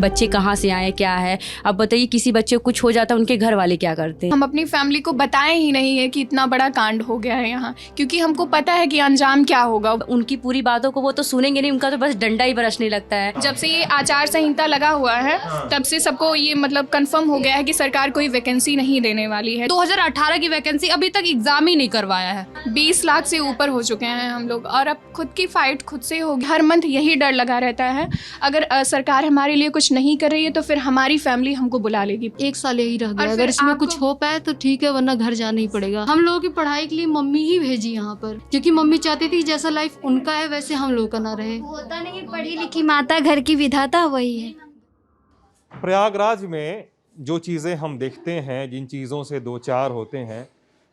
बच्चे कहाँ से आए, क्या है। अब बताइए किसी बच्चे को कुछ हो जाता है, उनके घर वाले क्या करते हैं। हम अपनी फैमिली को बताएं ही नहीं है कि इतना बड़ा कांड हो गया है यहाँ, क्योंकि हमको पता है कि अंजाम क्या होगा। उनकी पूरी बातों को वो तो सुनेंगे नहीं, उनका तो बस डंडा ही बरसने लगता है। जब से ये आचार संहिता लगा हुआ है तब से सबको ये मतलब कंफर्म हो गया है कि सरकार कोई वैकेंसी नहीं देने वाली है। 2018 की वैकेंसी अभी तक एग्जाम ही नहीं करवाया है। 20 लाख से ऊपर हो चुके हैं हम लोग, और अब खुद की फाइट खुद से होगी। हर मंथ यही डर लगा रहता है, अगर सरकार हमारे लिए कुछ नहीं कर रही है तो फिर हमारी फैमिली हमको बुला लेगी। 1 साल यही रह और गया, फिर अगर इसमें आपको- कुछ हो पाए तो ठीक है, वरना घर जाना ही पड़ेगा। हम लोगों की पढ़ाई के लिए मम्मी ही भेजी यहाँ पर, क्योंकि मम्मी चाहती थी जैसा लाइफ उनका है वैसे हम लोग का ना रहे। होता नहीं, पढ़ी लिखी माता घर की विधाता वही है। प्रयागराज में जो चीज़ें हम देखते हैं, जिन चीज़ों से दो चार होते हैं,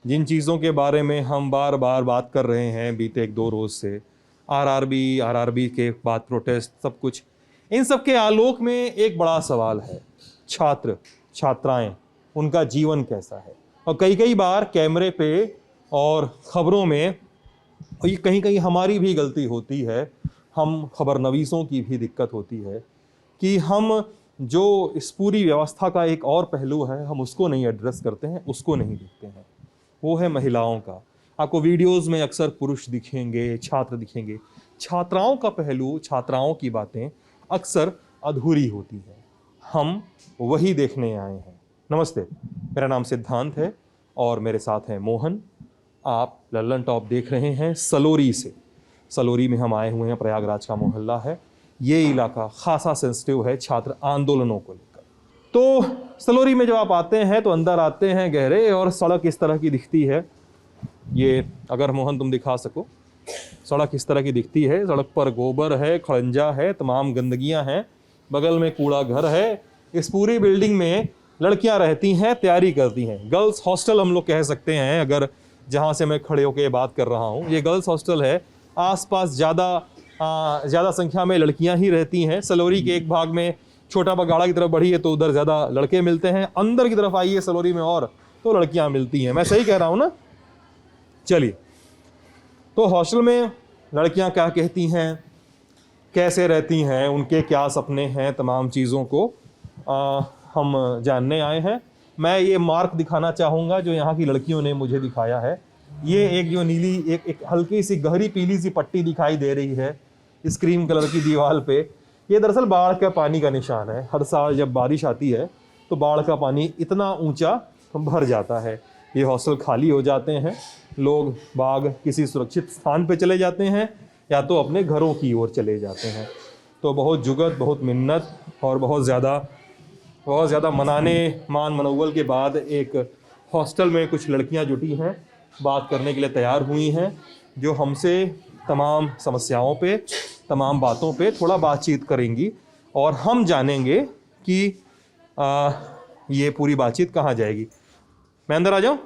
जिन चीज़ों के बारे में हम बार बार बात कर रहे हैं बीते 1-2 रोज़ से, आरआरबी के बाद प्रोटेस्ट, सब कुछ, इन सब के आलोक में एक बड़ा सवाल है, छात्र छात्राएं, उनका जीवन कैसा है। और कई बार कैमरे पे और ख़बरों में ये कहीं हमारी भी गलती होती है, हम खबरनवीसों की भी दिक्कत होती है कि हम जो इस पूरी व्यवस्था का एक और पहलू है, हम उसको नहीं एड्रेस करते हैं, उसको नहीं देखते हैं। वो है महिलाओं का। आपको वीडियोस में अक्सर पुरुष दिखेंगे, छात्र दिखेंगे, छात्राओं का पहलू, छात्राओं की बातें अक्सर अधूरी होती है। हम वही देखने आए हैं। नमस्ते, मेरा नाम सिद्धांत है और मेरे साथ हैं मोहन। आप लल्लन टॉप देख रहे हैं सलोरी से। सलोरी में हम आए हुए हैं, प्रयागराज का मोहल्ला है। ये इलाका खासा सेंसिटिव है छात्र आंदोलनों को लेकर। तो सलोरी में जब आप आते हैं तो अंदर आते हैं गहरे, और सड़क इस तरह की दिखती है। ये अगर मोहन तुम दिखा सको, सड़क इस तरह की दिखती है। सड़क पर गोबर है, खड़ंजा है, तमाम गंदगियां हैं, बगल में कूड़ा घर है। इस पूरी बिल्डिंग में लड़कियां रहती हैं, तैयारी करती हैं। गर्ल्स हॉस्टल हम लोग कह सकते हैं, अगर जहाँ से मैं खड़े होकर बात कर रहा हूँ, ये गर्ल्स हॉस्टल है। आसपास ज़्यादा संख्या में लड़कियां ही रहती हैं। सलोरी के एक भाग में छोटा बगाड़ा की तरफ बढ़ी है तो उधर ज़्यादा लड़के मिलते हैं, अंदर की तरफ आइए सलोरी में और तो लड़कियां मिलती हैं। मैं सही कह रहा हूँ ना? चलिए, तो हॉस्टल में लड़कियां क्या कहती हैं, कैसे रहती हैं, उनके क्या सपने हैं, तमाम चीज़ों को हम जानने आए हैं। मैं ये मार्क दिखाना चाहूँगा जो यहाँ की लड़कियों ने मुझे दिखाया है। ये एक जो नीली एक हल्की सी गहरी पीली सी पट्टी दिखाई दे रही है इस क्रीम कलर की दीवार पे, ये दरअसल बाढ़ का पानी का निशान है। हर साल जब बारिश आती है तो बाढ़ का पानी इतना ऊंचा भर जाता है, ये हॉस्टल खाली हो जाते हैं, लोग बाग किसी सुरक्षित स्थान पे चले जाते हैं या तो अपने घरों की ओर चले जाते हैं। तो बहुत जुगत, बहुत मिन्नत और बहुत ज़्यादा मान मनोबल के बाद एक हॉस्टल में कुछ लड़कियां जुटी हैं, बात करने के लिए तैयार हुई हैं, जो हमसे तमाम समस्याओं पे, तमाम बातों पे थोड़ा बातचीत करेंगी और हम जानेंगे कि ये पूरी बातचीत कहाँ जाएगी। मैं अंदर आ जाऊँ?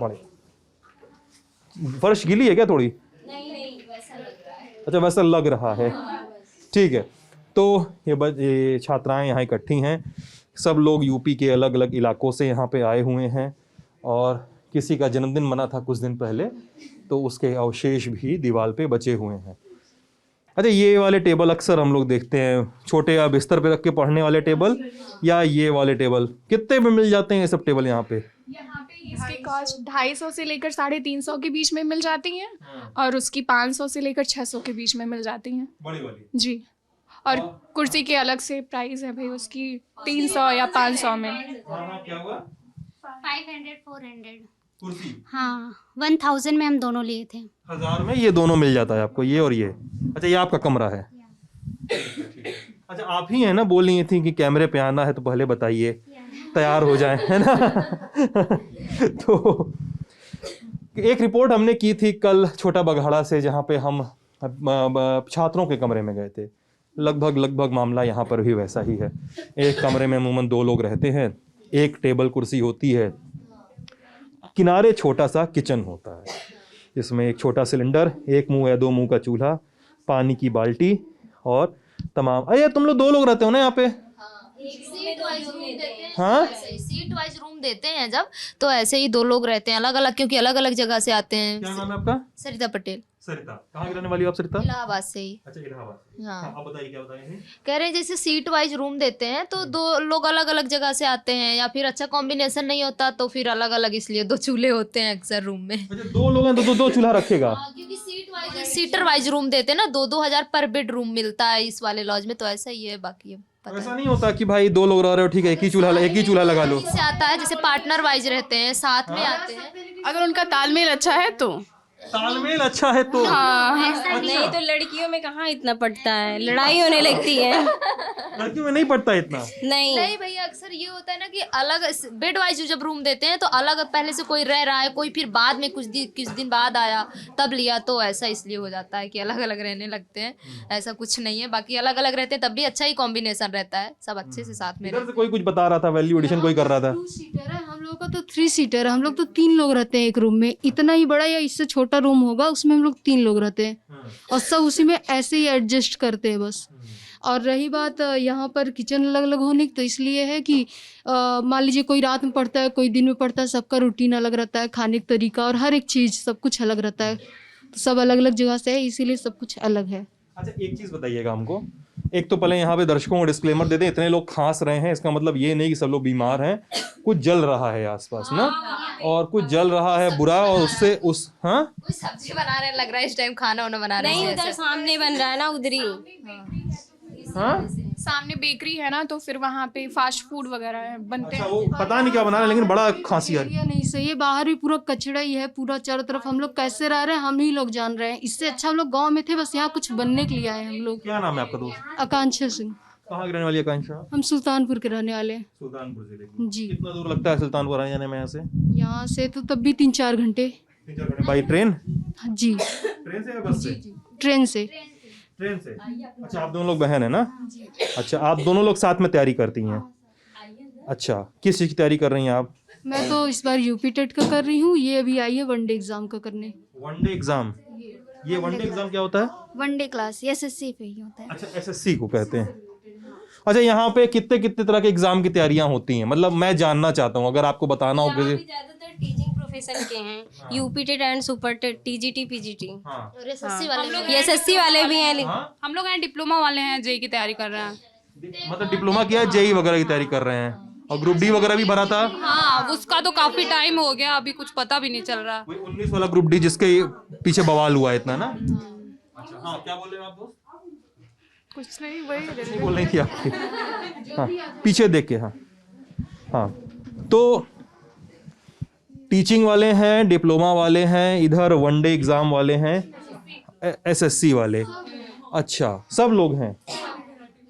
बड़े फर्श गीली है क्या थोड़ी? नहीं, वैसा लग रहा है। अच्छा, वैसा लग रहा है, ठीक है। तो ये छात्राएं यहाँ इकट्ठी हैं। सब लोग यूपी के अलग अलग इलाकों से यहाँ पे आए हुए हैं और किसी का जन्मदिन मना था कुछ दिन पहले, तो उसके अवशेष भी दीवार पे बचे हुए हैं। अच्छा, ये वाले टेबल अक्सर हम लोग देखते हैं, छोटे या बिस्तर पे रख के पढ़ने वाले टेबल, या ये वाले टेबल कितने में मिल जाते हैं ये सब टेबल यहाँ पे? यहाँ पे इसके कॉस्ट 250 से लेकर 350 के बीच में मिल जाती हैं, और उसकी 500 से लेकर 600 के बीच में मिल जाती हैं, बड़ी वाली जी। और कुर्सी के अलग से प्राइस है भाई, उसकी 300 या 500 में। हाँ, क्या हुआ? 500 400 कुर्सी हाँ 1000 में हम दोनों लिए थे। 1000 में ये दोनों मिल जाता है आपको, ये और ये। अच्छा, ये आपका कमरा है। अच्छा, आप ही है ना, बोल रही थी कि कैमरे पे आना है तो पहले बताइए, तैयार हो जाए, है ना? तो एक रिपोर्ट हमने की थी कल छोटा बघाड़ा से, जहाँ पे हम छात्रों के कमरे में गए थे। लगभग मामला यहाँ पर भी वैसा ही है। एक कमरे में अमूमन 2 लोग रहते हैं, एक टेबल कुर्सी होती है, किनारे छोटा सा किचन होता है, जिसमें एक छोटा सिलेंडर, एक मुंह या 2 मुंह का चूल्हा, पानी की बाल्टी और तमाम। अरे तुम लोग 2 लोग रहते हो ना यहाँ पे? सीट वाइज रूम देते हैं। हाँ, सीट वाइज रूम देते हैं जब, तो ऐसे ही 2 लोग रहते हैं अलग अलग, क्योंकि अलग अलग जगह से आते हैं। क्या नाम है आपका? सरिता पटेल। सरिता, कहाँ की रहने वाली हो आप सरिता? इलाहाबाद से ही। अच्छा, इलाहाबाद से। हाँ। आप बताइए क्या बताइए? कह रहे हैं जैसे सीट वाइज रूम देते हैं तो दो लोग अलग अलग जगह से आते हैं, या फिर अच्छा कॉम्बिनेशन नहीं होता तो फिर अलग अलग, इसलिए 2 चूल्हे होते हैं अक्सर रूम में। अच्छा, 2 लोग हैं तो 2 चूल्हा रखेगा। क्योंकि सीटर वाइज रूम देते हैं ना, 2-2 हजार पर बेड रूम मिलता है इस वाले लॉज में, तो ऐसा ही है। बाकी अब पता ऐसा नहीं होता कि भाई 2 लोग रह रहे हो, ठीक है, एक ही चूल्हा लगा लो। से आता है, जैसे पार्टनर वाइज रहते हैं, साथ में आते हैं। अगर उनका तालमेल अच्छा है तो तालमेल अच्छा है तो। नहीं तो लड़कियों में कहाँ इतना पड़ता है, लड़ाई होने लगती है। लड़कियों में नहीं पड़ता इतना। नहीं भैया, अक्सर ये होता है ना कि अलग बेड वाइज जब रूम देते हैं तो अलग पहले से कोई रह रहा है, कोई फिर बाद में कुछ दिन बाद आया तब लिया, तो ऐसा इसलिए हो जाता है कि अलग अलग रहने लगते हैं। ऐसा कुछ नहीं है, बाकी अलग अलग रहते हैं तब भी अच्छा ही कॉम्बिनेशन रहता है, सब अच्छे से साथ में। इधर से कोई कुछ बता रहा था, वैल्यू एडिशन कोई कर रहा था। 2 सीटर है, हम लोगों का तो 3 सीटर है। हम लोग तो 3 लोग रहते हैं एक रूम में। इतना ही बड़ा या इससे छोटा रूम होगा उसमें हम लोग 3 लोग रहते हैं और सब उसी में ऐसे ही एडजस्ट करते हैं बस। और रही बात यहाँ पर किचन अलग अलग होने की, तो इसलिए है कि मान लीजिए कोई रात में पढ़ता है, कोई दिन में पढ़ता है, सबका रूटीन अलग रहता है, खाने का तरीका और हर एक चीज़ सब कुछ अलग रहता है, तो सब अलग अलग जगह से है, इसीलिए सब कुछ अलग है। अच्छा, एक चीज़ बताइएगा हमको। एक तो पहले यहाँ पे दर्शकों को डिस्क्लेमर दे दें, इतने लोग खांस रहे हैं इसका मतलब ये नहीं कि सब लोग बीमार हैं, कुछ जल रहा है आसपास ना, और कुछ जल रहा है बुरा, और उससे हाँ कोई सब्जी बना रहे हैं, लग रहा है इस टाइम खाना वाना बना रहे हैं। नहीं, उधर सामने बन रहा है ना, उधर ही। हाँ, सामने बेकरी है ना, तो फिर वहाँ पे फास्ट फूड वगैरह बनते अच्छा, हैं। वो पता नहीं क्या बना रहे हैं लेकिन बड़ा खांसी है। एरिया नहीं सही है, बाहर भी पूरा कचड़ा ही है, पूरा चारों तरफ। हम लोग कैसे रह रहे हैं हम ही लोग जान रहे हैं। इससे अच्छा हम लोग गांव में थे, बस यहाँ कुछ बनने के लिए आए हम लोग। क्या नाम है आपका दोस्त? आकांक्षा सिंह। कहाँ की रहने वाली है आकांक्षा? हम सुल्तानपुर के रहने वाले हैं। सुल्तानपुर जिले की। जी। कितना दूर लगता है सुल्तानपुर आने जाने में यहाँ से? यहाँ से तो तब भी 3-4 घंटे। 3-4 घंटे बाई ट्रेन? जी, ट्रेन से या बस से? ट्रेन से। ट्रेन से। अच्छा, आप दोनों लोग बहन है ना? अच्छा, आप दोनों लोग साथ में तैयारी करती हैं? अच्छा, किस चीज़ की तैयारी कर रही हैं आप? मैं तो इस बार यूपी टेट का कर रही हूँ, ये अभी आई है वनडे एग्जाम का करने। One day exam? ये वनडे एग्जाम क्या होता है? वनडे क्लास एसएससी पे ही होता है। अच्छा, एसएससी को कहते हैं। अच्छा, यहाँ पे कितने कितने तरह के एग्जाम की तैयारियां होती हैं? मतलब मैं जानना चाहता हूँ, अगर आपको बताना हो कि ज्यादातर टीचिंग प्रोफेशन के हैं, UP TET and super TET, TGT, PGT. हाँ, और एसएससी वाले लोग ये एसएससी वाले भी हैं। हाँ? हम लोग हैं डिप्लोमा वाले हैं, जेई की तैयारी कर रहे हैं। मतलब डिप्लोमा किया है, जेई वगैरह की तैयारी कर रहे हैं, और ग्रुप डी वगैरह भी भरा था। हाँ, उसका तो काफी टाइम हो गया, अभी कुछ पता भी नहीं चल रहा। वही 19 वाला ग्रुप डी जिसके पीछे बवाल हुआ इतना ना। अच्छा, हाँ, क्या बोल रहे हैं आप दोस्त? कुछ नहीं, वही कुछ नहीं बोल रही थी आपकी। हाँ, पीछे देख के। हाँ हाँ, तो टीचिंग वाले हैं, डिप्लोमा वाले हैं, इधर वनडे एग्जाम वाले हैं, एसएससी वाले। अच्छा, सब लोग हैं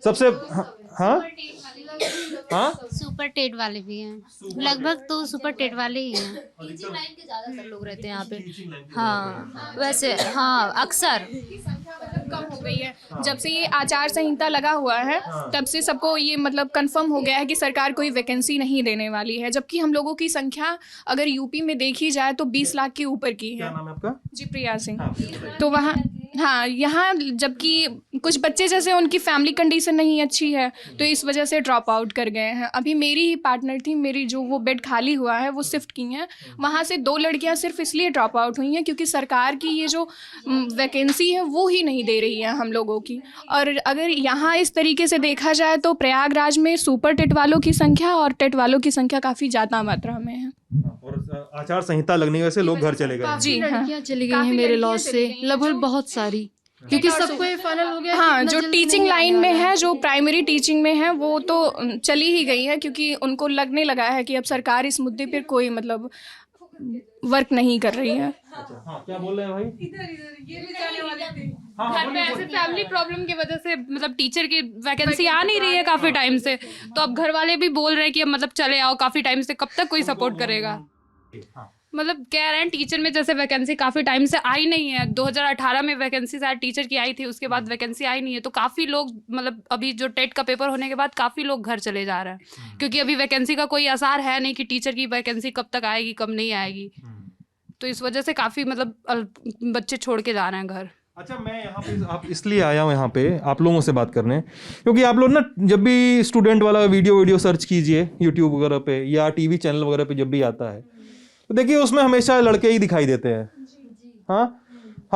सबसे। हाँ हाँ, सुपर टेट वाले भी हैं, लगभग तो सुपर टेट वाले ही हैं। टीचिंग लाइन के ज्यादातर लोग रहते हैं यहाँ पे। हाँ वैसे, हाँ अक्सर कम हो गई है। जब से ये आचार संहिता लगा हुआ है तब से सबको ये मतलब कंफर्म हो गया है कि सरकार कोई वैकेंसी नहीं देने वाली है, जबकि हम लोगों की संख्या अगर यूपी में देखी जाए तो 20 लाख के ऊपर की है। क्या नाम है आपका? जी, प्रिया सिंह। तो वहाँ, हाँ, यहाँ जबकि कुछ बच्चे जैसे उनकी फैमिली कंडीशन नहीं अच्छी है तो इस वजह से ड्रॉप आउट कर गए हैं। अभी मेरी ही पार्टनर थी, मेरी जो वो बेड खाली हुआ है वो शिफ्ट की हैं, वहाँ से 2 लड़कियाँ सिर्फ इसलिए ड्रॉप आउट हुई हैं क्योंकि सरकार की ये जो वैकेंसी है वो ही नहीं दे रही है हम लोगों की। और अगर यहाँ इस तरीके से देखा जाए तो प्रयागराज में सुपर टेट वालों की संख्या और टेट वालों की संख्या काफ़ी ज़्यादा मात्रा में है। और आचार संहिता लगने की वजह से लोग घर चले गए। जी, हाँ। लड़कियाँ चली गई काफी हैं मेरे लड़कियाँ लॉज चली से, गई हैं। लगभग बहुत सारी, क्योंकि सबको ये फाइनल हो गया। हाँ, इतना जो जल्दी टीचिंग नहीं लाइन आने में वाला है, जो प्राइमरी टीचिंग में है, वो तो चली ही गई है क्योंकि उनको लगने लगा है कि अब सरकार इस मुद्दे पर कोई मतलब वर्क नहीं कर रही है। अच्छा, हाँ, क्या बोल रहे हैं भाई? घर में ऐसे फैमिली प्रॉब्लम की वजह से मतलब टीचर की वैकेंसी आ नहीं रही है काफी टाइम से, तो अब घर वाले भी बोल रहे हैं कि अब मतलब चले आओ काफी टाइम से, कब तक कोई सपोर्ट करेगा। मतलब कह रहे हैं टीचर में जैसे वैकेंसी काफ़ी टाइम से आई नहीं है, 2018 में वैकेंसी शायद टीचर की आई थी, उसके बाद वैकेंसी आई नहीं है, तो काफ़ी लोग मतलब अभी जो टेट का पेपर होने के बाद काफ़ी लोग घर चले जा रहे हैं क्योंकि अभी वैकेंसी का कोई आसार है नहीं कि टीचर की वैकेंसी कब तक आएगी कब नहीं आएगी, तो इस वजह से काफ़ी मतलब बच्चे छोड़ के जा रहे हैं घर। अच्छा, मैं यहाँ पे आप इसलिए आया हूँ यहाँ पे आप लोगों से बात करने, क्योंकि आप लोग ना जब भी स्टूडेंट वाला वीडियो सर्च कीजिए यूट्यूब वगैरह पे या टीवी चैनल वगैरह पे जब भी आता है तो देखिए उसमें हमेशा लड़के ही दिखाई देते हैं। हाँ,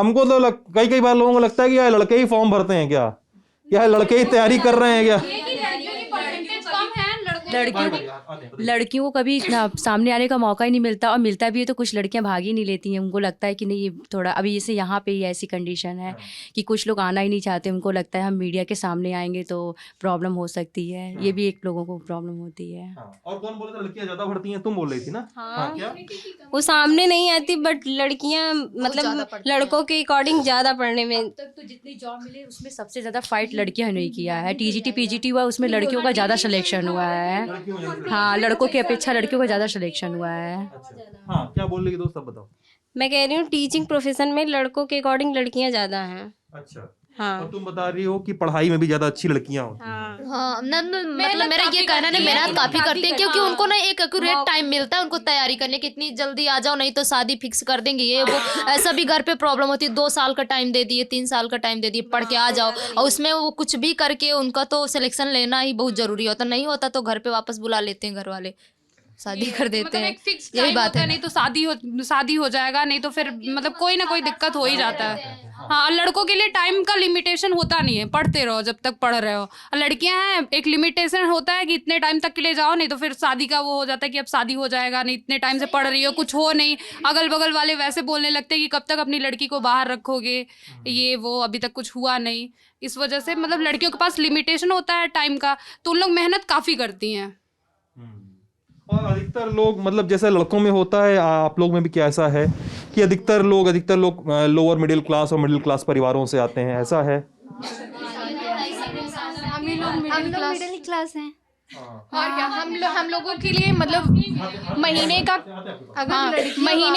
हमको तो कई बार लोगों को लगता है कि यार लड़के ही फॉर्म भरते हैं क्या, लड़के ही तैयारी कर रहे हैं क्या। लड़कियों को कभी सामने आने का मौका ही नहीं मिलता, और मिलता भी है तो कुछ लड़कियां भाग ही नहीं लेती हैं। उनको लगता है कि नहीं ये थोड़ा, अभी जैसे यहाँ पे ही ऐसी कंडीशन है कि कुछ लोग आना ही नहीं चाहते। उनको लगता है हम मीडिया के सामने आएंगे तो प्रॉब्लम हो सकती है। ये भी एक लोगों को प्रॉब्लम होती है। और कौन बोले था लड़कियां ज्यादा भरती हैं, तुम बोल रही थी ना। हाँ, क्या वो सामने नहीं आती, बट लड़कियां मतलब लड़कों के अकॉर्डिंग ज्यादा पढ़ने में। अब तक तो जितनी जॉब मिले उसमें सबसे ज्यादा फाइट लड़कियां ने किया है। टीजीटी पीजीटी हुआ उसमें लड़कियों का ज्यादा सिलेक्शन हुआ है। हाँ, लड़कों की अपेक्षा लड़कियों का ज्यादा सिलेक्शन हुआ है। हाँ, क्या बोल रही दोस्त, अब बताओ। मैं कह रही हूँ टीचिंग प्रोफेशन में लड़कों के अकॉर्डिंग लड़कियां ज्यादा हैं। अच्छा, हाँ। और तुम बता रही हो कि पढ़ाई में भी ज्यादा अच्छी लड़कियां होती हैं। हाँ, मतलब मेरा ये कहना है ना, मेहनत काफी करती है, क्योंकि उनको ना एक एक्यूरेट टाइम मिलता है उनको तैयारी करने की। इतनी जल्दी आ जाओ नहीं तो शादी फिक्स कर देंगे ये वो। ऐसा भी घर पे प्रॉब्लम होती है, 2 साल का टाइम दे दिए, 3 साल का टाइम दे दिए, पढ़ के आ जाओ, और उसमें वो कुछ भी करके उनका तो सिलेक्शन लेना ही बहुत जरूरी होता। नहीं होता तो घर पे वापस बुला लेते हैं घर वाले, शादी कर देते हैं। यही बात है। नहीं तो शादी हो जाएगा, नहीं तो फिर मतलब कोई ना कोई दिक्कत हो ही जाता है। हाँ, लड़कों के लिए टाइम का लिमिटेशन होता नहीं है, पढ़ते रहो जब तक पढ़ रहे हो। लड़कियां हैं एक लिमिटेशन होता है कि इतने टाइम तक के लिए जाओ, नहीं तो फिर शादी का वो हो जाता है कि अब शादी हो जाएगा, नहीं इतने टाइम से पढ़ रही हो, कुछ हो नहीं। अगल बगल वाले वैसे बोलने लगते हैं कि कब तक अपनी लड़की को बाहर रखोगे, ये वो, अभी तक कुछ हुआ नहीं। इस वजह से मतलब लड़कियों के पास लिमिटेशन होता है टाइम का, तो उन लोग मेहनत काफ़ी करती हैं। और अधिकतर लोग, मतलब जैसे लड़कों में होता है, आप लोग में भी क्या ऐसा है कि अधिकतर लोग लोअर मिडिल क्लास और मिडिल क्लास परिवारों से आते हैं, ऐसा है? हम लोग मिडिल क्लास हैं। और क्या, हम लोगों के लिए मतलब महीने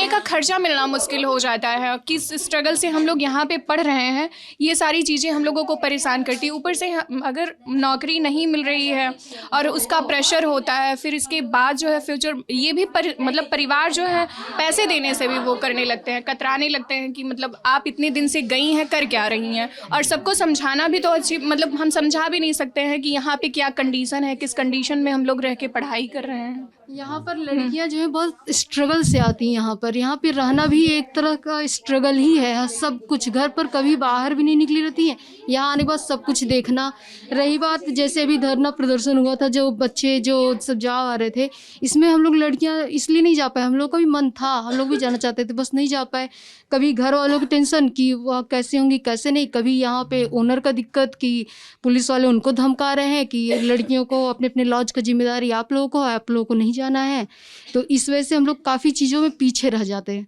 का खर्चा मिलना मुश्किल हो जाता है। किस स्ट्रगल से हम लोग यहाँ पे पढ़ रहे हैं, ये सारी चीज़ें हम लोगों को परेशान करती है। ऊपर से अगर नौकरी नहीं मिल रही है और उसका प्रेशर होता है, फिर इसके बाद जो है फ्यूचर, ये भी मतलब परिवार जो है पैसे देने से भी वो करने लगते हैं, कतराने लगते हैं कि मतलब आप इतने दिन से गई हैं, कर क्या रही हैं। और सबको समझाना भी तो अच्छी, मतलब हम समझा भी नहीं सकते हैं कि यहाँ पे क्या कंडीशन है, किस कंडीशन में हम लोग रह के पढ़ाई कर रहे हैं। यहाँ पर लड़कियाँ जो है बहुत स्ट्रगल से आती हैं। यहाँ पे रहना भी एक तरह का स्ट्रगल ही है। सब कुछ घर पर कभी बाहर भी नहीं निकली रहती हैं, यहाँ आने के बाद सब कुछ देखना। रही बात जैसे अभी धरना प्रदर्शन हुआ था, जो बच्चे जो सब जा आ रहे थे, इसमें हम लोग लड़कियाँ इसलिए नहीं जा पाए। हम लोग का भी मन था, हम लोग भी जाना चाहते थे, बस नहीं जा पाए। कभी घर वालों की टेंशन कि वह कैसे होंगी कैसे नहीं, कभी यहाँ पे ओनर का दिक्कत कि पुलिस वाले उनको धमका रहे हैं कि लड़कियों को अपने अपने लॉज का जिम्मेदारी आप लोगों को नहीं जाना है। तो इस वजह से हम लोग काफ़ी चीज़ों में पीछे रह जाते हैं।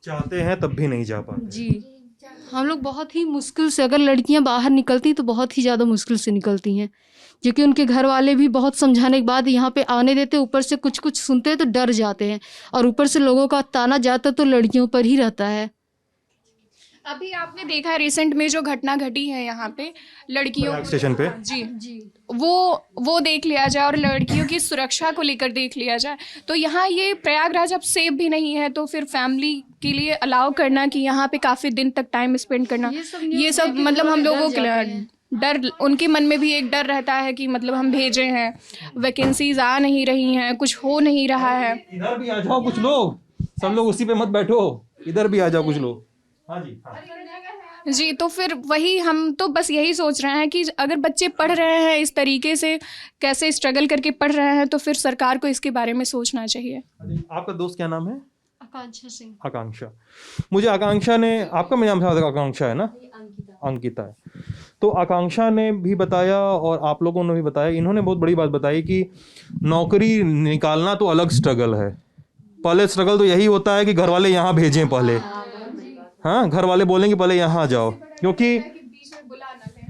चाहते हैं तब भी नहीं जा पाते। जी, हम लोग बहुत ही मुश्किल से, अगर लड़कियां बाहर निकलती तो बहुत ही ज़्यादा मुश्किल से निकलती हैं, क्योंकि उनके घर वाले भी बहुत समझाने के बाद यहाँ पे आने देते। ऊपर से कुछ कुछ सुनते हैं तो डर जाते हैं, और ऊपर से लोगों का ताना जाता तो लड़कियों पर ही रहता है। अभी आपने देखा रिसेंट में जो घटना घटी है यहाँ पे लड़कियों स्टेशन पे, जी वो देख लिया जाए, और लड़कियों की सुरक्षा को लेकर देख लिया जाए, तो यहाँ ये प्रयागराज अब सेफ भी नहीं है। तो फिर फैमिली के लिए अलाउ करना कि यहाँ पे काफ़ी दिन तक टाइम स्पेंड करना, ये सब मतलब हम लोगों के डर, उनके मन में भी एक डर रहता है कि मतलब हम भेजे हैं, वैकेंसीज आ नहीं रही हैं, कुछ हो नहीं रहा है। इधर भी आ जाओ कुछ लोग, सब लोग उसी पे मत बैठो, इधर भी आ जाओ कुछ लोग। हाँ जी, हाँ। जी, तो फिर वही हम तो बस यही सोच रहे हैं कि अगर बच्चे पढ़ रहे हैं इस तरीके से, कैसे स्ट्रगल करके पढ़ रहे हैं, तो फिर सरकार को इसके बारे में सोचना चाहिए। आपका दोस्त क्या नाम है? आकांक्षा सिंह। आकांक्षा, मुझे आकांक्षा ने, आपका नाम आकांक्षा है ना? अंकिता है। तो आकांक्षा ने भी बताया और आप लोगों ने भी बताया, इन्होंने बहुत बड़ी बात बताई कि नौकरी निकालना तो अलग स्ट्रगल है। पहले स्ट्रगल तो यही होता है कि घर वाले यहाँ भेजें पहले, हाँ, घर वाले बोलेंगे पहले यहाँ जाओ, क्योंकि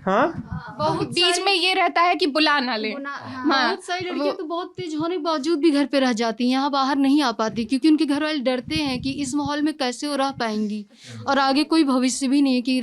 हाँ बहुत बीच में ये रहता है कि बुला ना ले। बहुत सारी लड़कियां तो बहुत तेज होने के बावजूद भी घर पे रह जाती हैं, यहाँ बाहर नहीं आ पाती, क्योंकि उनके घर वाले डरते हैं कि इस माहौल में कैसे वो रह पाएंगी, और आगे कोई भविष्य भी नहीं है कि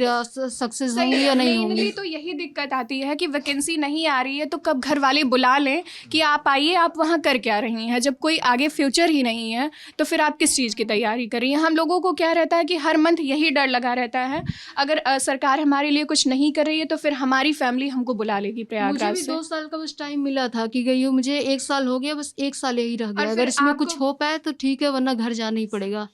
सक्सेस होंगी या नहीं होंगी। तो यही दिक्कत आती है कि वैकेंसी नहीं आ रही है, तो कब घर वाले बुला लें कि आप आइए, आप वहाँ कर क्या रही हैं। जब कोई आगे फ्यूचर ही नहीं है तो फिर आप किस चीज़ की तैयारी कर रही हैं। हम लोगों को क्या रहता है कि हर मंथ यही डर लगा रहता है, अगर सरकार हमारे लिए कुछ नहीं कर रही है तो फिर हमारी फैमिली हमको बुला लेगी प्रयागराज से। 2 साल का बस टाइम मिला था कि गई हो, मुझे 1 साल हो गया, बस 1 साल यही रह गया। अगर इसमें कुछ हो पाए तो ठीक है, वरना घर जाना ही पड़ेगा।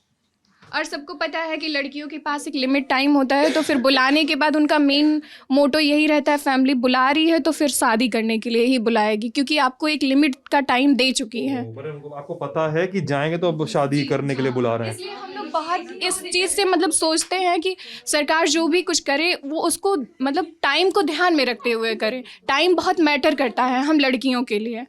और सबको पता है कि लड़कियों के पास एक लिमिट टाइम होता है, तो फिर बुलाने के बाद उनका मेन मोटो यही रहता है, फैमिली बुला रही है तो फिर शादी करने के लिए ही बुलाएगी, क्योंकि आपको एक लिमिट का टाइम दे चुकी है। आपको पता है कि जाएंगे तो अब शादी करने के लिए बुला रहे हैं। इसलिए हम लोग बहुत इस चीज़ से मतलब सोचते हैं कि सरकार जो भी कुछ करे वो उसको मतलब टाइम को ध्यान में रखते हुए करे। टाइम बहुत मैटर करता है हम लड़कियों के लिए।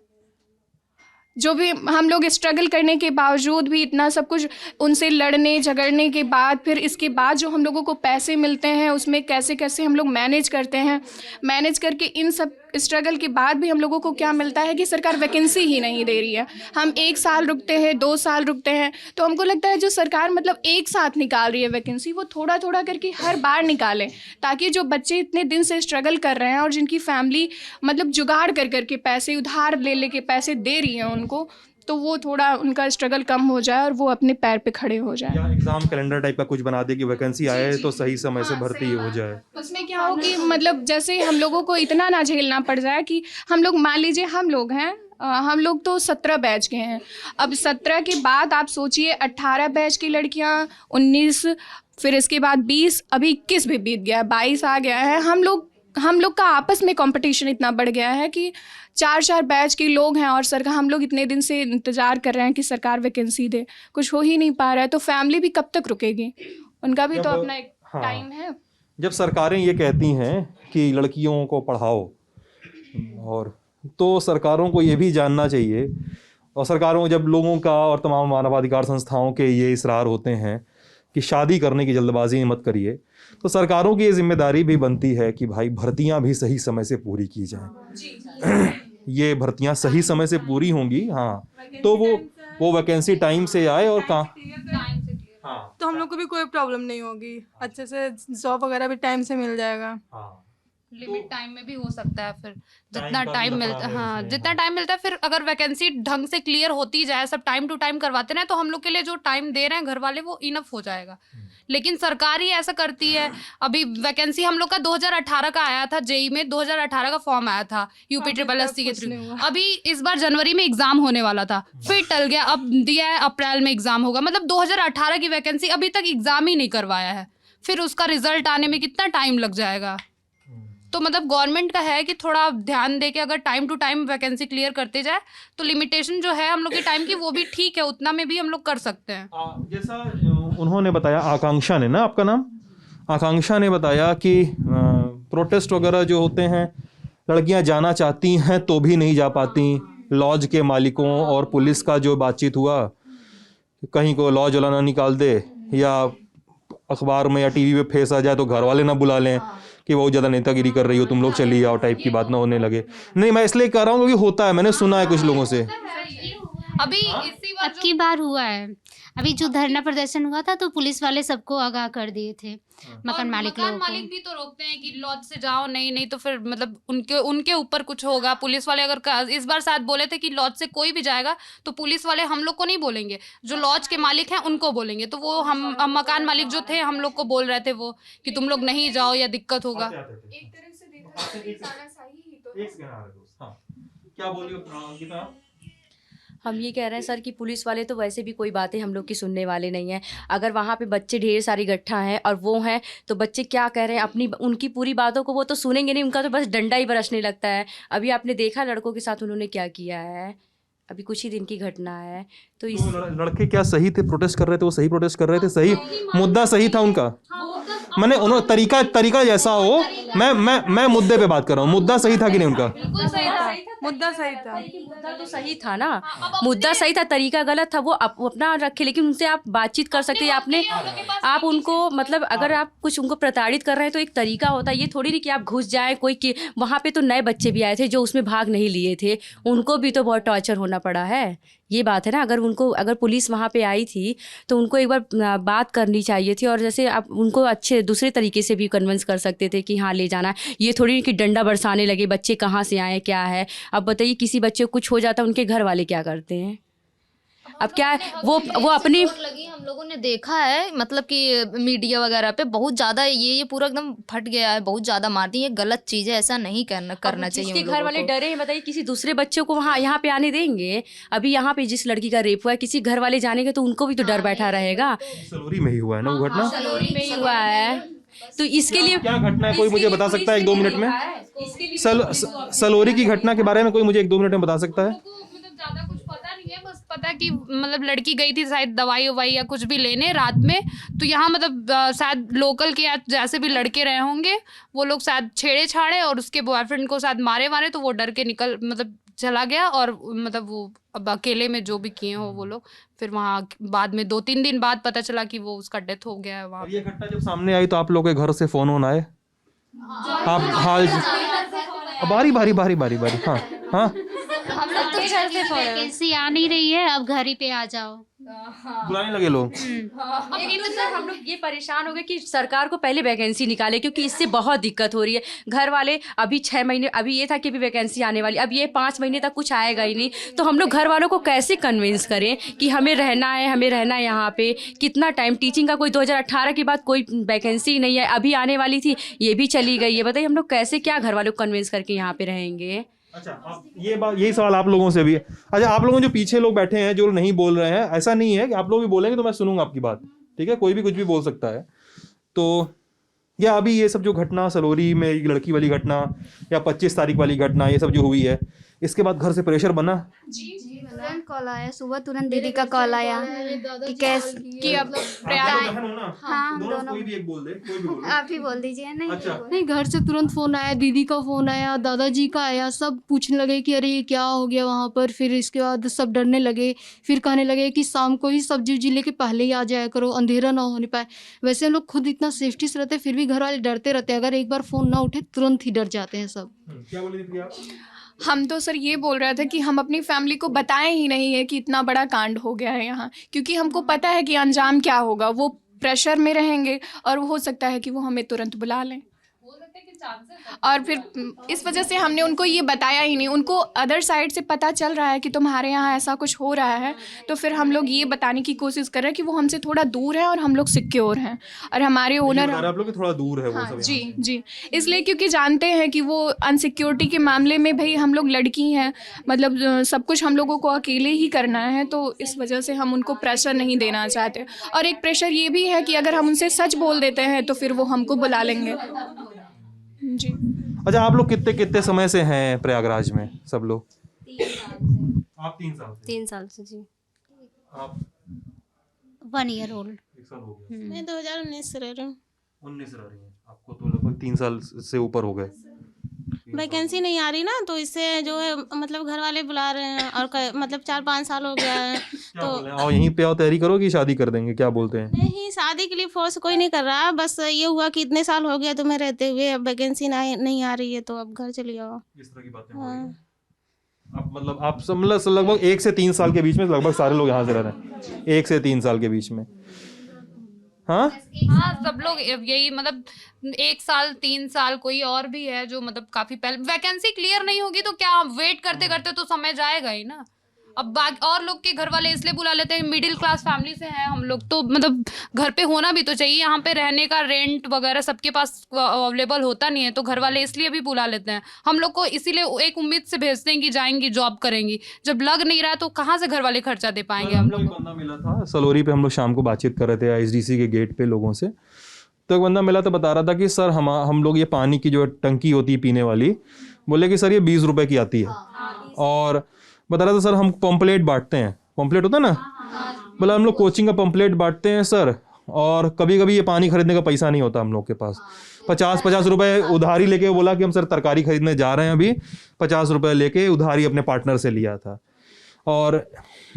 जो भी हम लोग स्ट्रगल करने के बावजूद भी इतना सब कुछ उनसे लड़ने झगड़ने के बाद फिर इसके बाद जो हम लोगों को पैसे मिलते हैं उसमें कैसे कैसे हम लोग मैनेज करते हैं, मैनेज करके इन सब स्ट्रगल के बाद भी हम लोगों को क्या मिलता है कि सरकार वैकेंसी ही नहीं दे रही है। हम 1 साल रुकते हैं, 2 साल रुकते हैं, तो हमको लगता है जो सरकार मतलब एक साथ निकाल रही है वैकेंसी, वो थोड़ा थोड़ा करके हर बार निकालें, ताकि जो बच्चे इतने दिन से स्ट्रगल कर रहे हैं और जिनकी फैमिली मतलब जुगाड़ कर करके पैसे उधार ले लेके पैसे दे रही है उनको, तो वो थोड़ा उनका स्ट्रगल कम हो जाए और वो अपने पैर पे खड़े हो जाए। या एग्जाम कैलेंडर टाइप का कुछ बना दे कि वैकेंसी आए तो सही समय से भर्ती हो जाए। उसमें क्या हो कि मतलब जैसे हम लोगों को इतना ना झेलना पड़ जाए कि हम लोग मान लीजिए हम लोग हैं, हम लोग तो 17 बैच के हैं। अब 17 के बाद आप सोचिए 18 बैच की लड़कियां, 19, फिर इसके बाद 20, अभी 21 भी बीत गया, 22 आ गया है। हम लोग का आपस में कंपटीशन इतना बढ़ गया है कि 4 बैच के लोग हैं और सरकार, हम लोग इतने दिन से इंतज़ार कर रहे हैं कि सरकार वैकेंसी दे, कुछ हो ही नहीं पा रहा है। तो फैमिली भी कब तक रुकेगी, उनका भी तो अपना एक टाइम है। जब सरकारें ये कहती हैं कि लड़कियों को पढ़ाओ, और तो सरकारों को ये भी जानना चाहिए, और सरकारों जब लोगों का और तमाम मानवाधिकार संस्थाओं के ये इसरार होते हैं कि शादी करने की जल्दबाजी मत करिए, तो सरकारों की ये जिम्मेदारी भी बनती है कि भाई भर्तियां भी सही समय से पूरी की जाएं। ये भर्तियां सही समय से पूरी होंगी, हाँ, तो वो वैकेंसी टाइम से आए और कहाँ, हाँ, तो हम लोग को भी कोई प्रॉब्लम नहीं होगी, अच्छे से जॉब वगैरह भी टाइम से मिल जाएगा। हाँ, लिमिट टाइम में भी हो सकता है, फिर जितना टाइम मिलता है, हाँ, जितना टाइम मिलता है, फिर अगर वैकेंसी ढंग से क्लियर होती जाए, सब टाइम टू टाइम करवाते ना, तो हम लोग के लिए जो टाइम दे रहे हैं घर वाले वो इनफ हो जाएगा। लेकिन सरकार ही ऐसा करती है। अभी वैकेंसी हम लोग का 2018 का आया था, जेई में 2018 का फॉर्म आया था UPSSC के थ्रू। अभी इस बार जनवरी में एग्जाम होने वाला था, फिर टल गया, अब दिया है अप्रैल में एग्जाम होगा। मतलब 2018 की वैकेंसी अभी तक एग्जाम ही नहीं करवाया है, फिर उसका रिजल्ट आने में कितना टाइम लग जाएगा। तो मतलब गवर्नमेंट का है कि थोड़ा ध्यान दे के अगर time to time vacancy clear करते जाए, तो लिमिटेशन जो है हम लोग के टाइम की वो भी ठीक है, उतना में भी हम लोग कर सकते हैं। जैसा उन्होंने बताया, आकांक्षा ने, ना आपका नाम, आकांक्षा ने बताया कि प्रोटेस्ट वगैरह जो होते हैं, लड़कियां जाना चाहती हैं तो भी नहीं जा पाती। लॉज के मालिकों और पुलिस का जो बातचीत हुआ, कहीं को लॉज वाला ना निकाल दे या अखबार में या टीवी पे फेस आ जाए तो घर वाले ना बुला लें कि बहुत ज़्यादा नेतागिरी कर रही हो, तुम लोग चली जाओ टाइप की बात ना होने लगे। नहीं, मैं इसलिए कह रहा हूँ क्योंकि होता है, मैंने सुना है कुछ लोगों से। अभी इसी बार अब की बार हुआ है, अभी जो धरना प्रदर्शन हुआ था तो पुलिस वाले सबको आगाह कर दिए थे, मकान मालिक लोगों को। मालिक भी तो रोकते हैं कि लॉज से जाओ, नहीं तो फिर मतलब उनके ऊपर कुछ होगा। पुलिस वाले अगर इस बार शायद बोले थे कि लॉज से कोई भी जाएगा तो पुलिस वाले हम लोग को नहीं बोलेंगे, जो लॉज के मालिक हैं उनको बोलेंगे। तो वो हम मकान मालिक जो थे हम लोग को बोल रहे थे वो कि तुम लोग नहीं जाओ या दिक्कत होगा। एक तरह से देखा जाए तानाशाही ही तो है। क्या बोलिए? हम ये कह रहे हैं सर कि पुलिस वाले तो वैसे भी कोई बातें हम लोग की सुनने वाले नहीं हैं। अगर वहाँ पे बच्चे ढेर सारी इकट्ठा हैं और वो हैं तो बच्चे क्या कह रहे हैं, अपनी उनकी पूरी बातों को वो तो सुनेंगे नहीं, उनका तो बस डंडा ही बरसने लगता है। अभी आपने देखा लड़कों के साथ उन्होंने क्या किया है, अभी कुछ ही दिन की घटना है। तो इस लड़के क्या सही थे, प्रोटेस्ट कर रहे थे, वो सही प्रोटेस्ट कर रहे थे, सही मुद्दा सही था उनका। मैंने उन्होंने तरीका जैसा हो, मैं मुद्दे पे बात कर रहा हूँ, मुद्दा सही था कि नहीं उनका? मुद्दा सही था। मुद्दा तो सही था ना, मुद्दा सही था, तरीका गलत था, वो अपना रखे। लेकिन उनसे आप बातचीत कर सकते हैं, आप उनको मतलब अगर आप कुछ उनको प्रताड़ित कर रहे हैं तो एक तरीका होता है। ये थोड़ी नहीं कि आप घुस जाएं। कोई कि वहाँ पे तो नए बच्चे भी आए थे जो उसमें भाग नहीं लिए थे, उनको भी तो बहुत टॉर्चर होना पड़ा है। ये बात है ना, अगर पुलिस वहाँ पे आई थी तो उनको एक बार बात करनी चाहिए थी, और जैसे आप उनको अच्छे दूसरे तरीके से भी कन्विंस कर सकते थे कि हाँ ले जाना है। ये थोड़ी कि डंडा बरसाने लगे, बच्चे कहाँ से आए क्या है। अब बताइए किसी बच्चे को कुछ हो जाता है, उनके घर वाले क्या करते हैं? अब क्या है, वो अपनी आग लगी, हम लोगों ने देखा है, मतलब कि मीडिया वगैरह पे बहुत ज्यादा ये पूरा एकदम फट गया है, बहुत ज्यादा मारती है। ये गलत चीज है, ऐसा नहीं करना चाहिए। जिसके उन घर लोगों वाले को। डरे हैं, बताइए किसी दूसरे बच्चों को वहाँ यहाँ पे आने देंगे? अभी यहाँ पे जिस लड़की का रेप हुआ है, किसी घर वाले जानेंगे तो उनको भी तो डर बैठा रहेगा। सलोरी में ही हुआ है ना वो घटना? सलोरी में ही हुआ है, तो इसके लिए क्या घटना है, कोई मुझे बता सकता है 1-2 मिनट में? सलोरी की घटना के बारे में कोई मुझे 1-2 मिनट में बता सकता है? मतलब ज्यादा कुछ पता नहीं है, बस पता है कि मतलब लड़की गई थी शायद दवाई ववाई या कुछ भी लेने रात में, तो यहाँ मतलब शायद लोकल के या जैसे भी लड़के रहे होंगे वो लोग शायद छेड़े छाड़े और उसके बॉयफ्रेंड को शायद मारे तो वो डर के निकल मतलब चला गया, और मतलब वो अब अकेले में जो भी किए हो वो लोग, फिर वहाँ बाद में 2-3 दिन बाद पता चला कि वो उसका डेथ हो गया है वहाँ। ये घटना जब सामने आई तो आप लोग के घर से फोन आए? आप हाल बारी हाँ हाँ हम लोग तो वैकेंसी आ नहीं रही है, अब घर ही पे आ जाओ। बुलाने लगे लोग। लेकिन तो सर हम लोग ये परेशान हो गए कि सरकार को पहले वैकेंसी निकाले, क्योंकि इससे बहुत दिक्कत हो रही है। घर वाले अभी 6 महीने, अभी ये था कि अभी वैकेंसी आने वाली, अब ये 5 महीने तक कुछ आएगा ही नहीं, तो हम लोग घर वालों को कैसे कन्विंस करें कि हमें रहना है यहाँ पे? कितना टाइम टीचिंग का, कोई 2018 के बाद कोई वैकेंसी नहीं है, अभी आने वाली थी ये भी चली गई है। बताइए हम लोग कैसे क्या घर वालों को कन्विंस करके यहाँ पे रहेंगे? अच्छा, आप ये बात, यही सवाल आप लोगों से भी है। अच्छा, आप लोगों जो पीछे लोग बैठे हैं जो नहीं बोल रहे हैं, ऐसा नहीं है कि आप लोग भी बोलेंगे तो मैं सुनूंगा आपकी बात, ठीक है? कोई भी कुछ भी बोल सकता है। तो या अभी ये सब जो घटना सलोरी में लड़की वाली घटना या 25 तारीख वाली घटना, ये सब जो हुई है, इसके बाद घर से प्रेशर बना? तुरंत कॉल आया, सुबह तुरंत दीदी का कॉल आया कि कैसे कि अब प्रयाग हाँ, दोनों। कोई भी एक बोल दे, कोई भी बोल दे। आप ही बोल दीजिए। नहीं अच्छा। नहीं, घर से तुरंत फ़ोन आया, दीदी का फ़ोन आया, दादाजी का आया, सब पूछने लगे कि अरे ये क्या हो गया वहाँ पर। फिर इसके बाद सब डरने लगे, फिर कहने लगे कि शाम को ही सब्जी उब्जी लेके पहले ही आ जाया करो, अंधेरा ना होने पाए। वैसे हम लोग खुद इतना सेफ्टी से रहते हैं, फिर भी घर वाले डरते रहते हैं। अगर एक बार फ़ोन ना उठे तुरंत ही डर जाते हैं सब। क्या बोले थे आप? हम तो सर ये बोल रहे थे कि हम अपनी फैमिली को बताएं ही नहीं है कि इतना बड़ा कांड हो गया है यहाँ, क्योंकि हमको पता है कि अंजाम क्या होगा। वो प्रेशर में रहेंगे और हो सकता है कि वो हमें तुरंत बुला लें, और फिर इस वजह से हमने उनको ये बताया ही नहीं। उनको अदर साइड से पता चल रहा है कि तुम्हारे यहाँ ऐसा कुछ हो रहा है, तो फिर हम लोग ये बताने की कोशिश कर रहे हैं कि वो हमसे थोड़ा दूर है और हम लोग सिक्योर हैं, और हमारे ओनर आप लोग थोड़ा दूर है वो हाँ सब। जी, इसलिए क्योंकि जानते हैं कि वो अनसिक्योरिटी के मामले में भाई हम लोग लड़की हैं, मतलब सब कुछ हम लोगों को अकेले ही करना है, तो इस वजह से हम उनको प्रेशर नहीं देना चाहते। और एक प्रेशर ये भी है कि अगर हम उनसे सच बोल देते हैं तो फिर वो हमको बुला लेंगे जी। अच्छा, आप लोग कितने समय से हैं प्रयागराज में सब लोग? आप 3 साल से? 3 साल से जी। आप 1 ईयर ओल्ड। 1 साल हो गया? मैं 2019 से रह रही हूँ। 19 रह रही हैं, आपको तो लगभग 3 साल से ऊपर हो गए। वैकेंसी नहीं आ रही ना, तो इससे जो है मतलब घर वाले बुला रहे हैं, और मतलब 4-5 साल हो गया है तो आओ यहीं पे आओ, तैयारी करो कि शादी कर देंगे, क्या बोलते हैं? नहीं, शादी के लिए फोर्स कोई नहीं कर रहा। बस ये हुआ कि इतने साल हो गया तुम्हें रहते हुए, अब वैकेंसी नहीं आ रही है तो अब घर चली आओ। इस तरह की बातें हो रही हैं। आप मतलब आप सब मतलब लगभग 1 से 3 साल के बीच में लगभग सारे लोग यहाँ से रह रहे हैं, 1 से 3 साल के बीच में। हाँ सब लोग यही मतलब 1 साल 3 साल, कोई और भी है जो मतलब काफी पहले। वैकेंसी क्लियर नहीं होगी तो क्या वेट करते करते तो समय जाएगा ही ना। अब बाकी और लोग के घर वाले इसलिए बुला लेते हैं, मिडिल क्लास फैमिली से हैं हम लोग, तो मतलब घर पे होना भी तो चाहिए। यहाँ पे रहने का रेंट वगैरह सबके पास अवेलेबल होता नहीं है, तो घर वाले इसलिए भी बुला लेते हैं हम लोग को। इसीलिए एक उम्मीद से भेजते हैं कि जाएंगी जॉब करेंगी, जब लग नहीं रहा तो कहाँ से घर वाले खर्चा दे पाएंगे हम लोग। एक बंदा मिला था सलोरी पे, हम लोग शाम को बातचीत कर रहे थे ISDC के गेट पे लोगों से, तो एक बंदा मिला तो बता रहा था कि सर हम लोग ये पानी की जो टंकी होती है पीने वाली, बोले कि सर ये 20 रुपए की आती है, और बता रहा था सर हम पंपलेट बांटते हैं, पंपलेट होता है ना, बोला हम लोग कोचिंग का पंपलेट बांटते हैं सर, और कभी कभी ये पानी खरीदने का पैसा नहीं होता हम लोग के पास, 50-50 रुपए उधारी लेके, बोला कि हम सर तरकारी खरीदने जा रहे हैं, अभी 50 रुपए लेके उधारी अपने पार्टनर से लिया था। और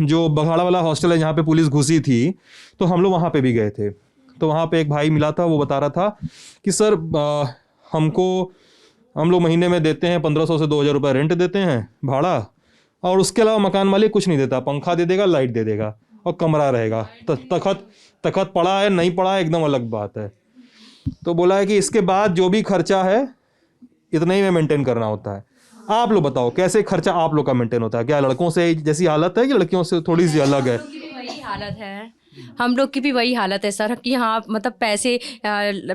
जो बघाड़ा वाला हॉस्टल है जहाँ पे पुलिस घुसी थी, तो हम लोग वहाँ पे भी गए थे, तो वहाँ पे एक भाई मिला था, वो बता रहा था कि सर हम लोग महीने में देते हैं 1500 से 2000 रुपये रेंट देते हैं भाड़ा, और उसके अलावा मकान मालिक कुछ नहीं देता, पंखा दे देगा, लाइट दे देगा, और कमरा रहेगा। तखत पड़ा है नहीं पड़ा है एकदम अलग बात है। तो बोला है कि इसके बाद जो भी खर्चा है इतना ही में मेंटेन करना होता है। आप लोग बताओ कैसे खर्चा आप लोग का मेंटेन होता है? क्या लड़कों से जैसी हालत है कि लड़कियों से थोड़ी सी अलग है? वही हालत है, हम लोग की भी वही हालत है सर कि हाँ मतलब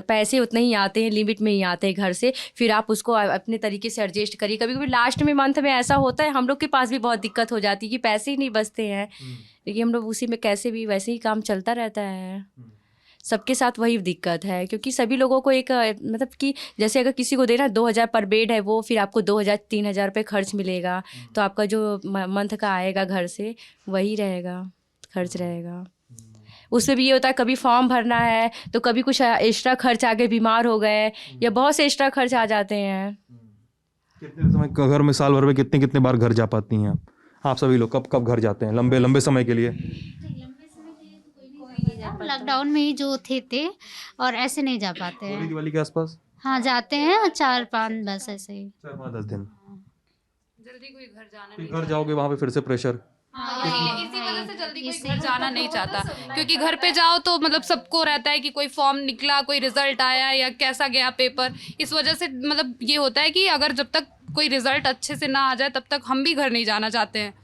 पैसे उतने ही आते हैं, लिमिट में ही आते हैं घर से, फिर आप उसको अपने तरीके से एडजस्ट करिए। कभी कभी लास्ट में मंथ में ऐसा होता है, हम लोग के पास भी बहुत दिक्कत हो जाती है कि पैसे ही नहीं बचते हैं, लेकिन हम लोग उसी में कैसे भी वैसे ही काम चलता रहता है। सबके साथ वही दिक्कत है, क्योंकि सभी लोगों को एक मतलब कि जैसे अगर किसी को देना 2000 पर बेड है, वो फिर आपको 2000-3000 रुपये खर्च मिलेगा, तो आपका जो मंथ का आएगा घर से वही रहेगा, खर्च रहेगा। उसमें भी ये होता है कभी फॉर्म भरना है तो कभी कुछ एक्स्ट्रा खर्च आ गए, बीमार हो गए या बहुत से एक्स्ट्रा खर्च आ जाते हैं। कितने समय घर में साल भर में कितने बार घर जा पाती हैं आप सभी लोग? कब कब घर जाते हैं लंबे समय के लिए? लॉकडाउन में ही जो थे और ऐसे नहीं जा पाते हैं। दिवाली के आसपास हाँ जाते हैं 4-5 बस ऐसे ही। 4-5-10 दिन जल्दी कोई घर जाना फिर घर जाओगे वहाँ पे फिर से प्रेशर। इसी वजह से जल्दी कोई घर जाना नहीं चाहता, क्योंकि घर पे जाओ तो मतलब सबको रहता है कि कोई फॉर्म निकला, कोई रिजल्ट आया या कैसा गया पेपर। इस वजह से मतलब ये होता है कि अगर जब तक कोई रिजल्ट अच्छे से ना आ जाए तब तक हम भी घर नहीं जाना चाहते हैं।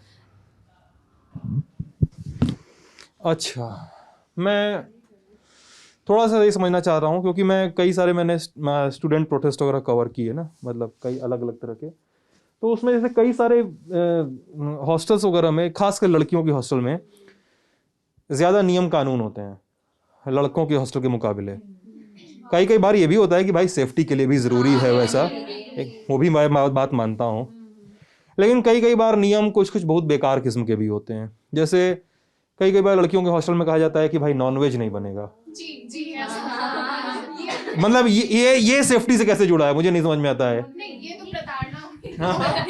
अच्छा, मैं थोड़ा सा ये समझना चाह रहा हूँ क्योंकि मैंने स्टूडेंट प्रोटेस्ट वगैरह कवर किए ना, मतलब कई अलग अलग तरह के, तो उसमें जैसे कई सारे हॉस्टल्स वगैरह में, खासकर लड़कियों की हॉस्टल में ज़्यादा नियम कानून होते हैं लड़कों के हॉस्टल के मुकाबले। कई बार ये भी होता है कि भाई सेफ्टी के लिए भी ज़रूरी है वैसा, वो भी मैं बात मानता हूँ, लेकिन कई बार नियम कुछ बहुत बेकार किस्म के भी होते हैं। जैसे कई बार लड़कियों के हॉस्टल में कहा जाता है कि भाई नॉनवेज नहीं बनेगा। जी मतलब ये सेफ्टी से कैसे जुड़ा है, मुझे नहीं समझ में आता है।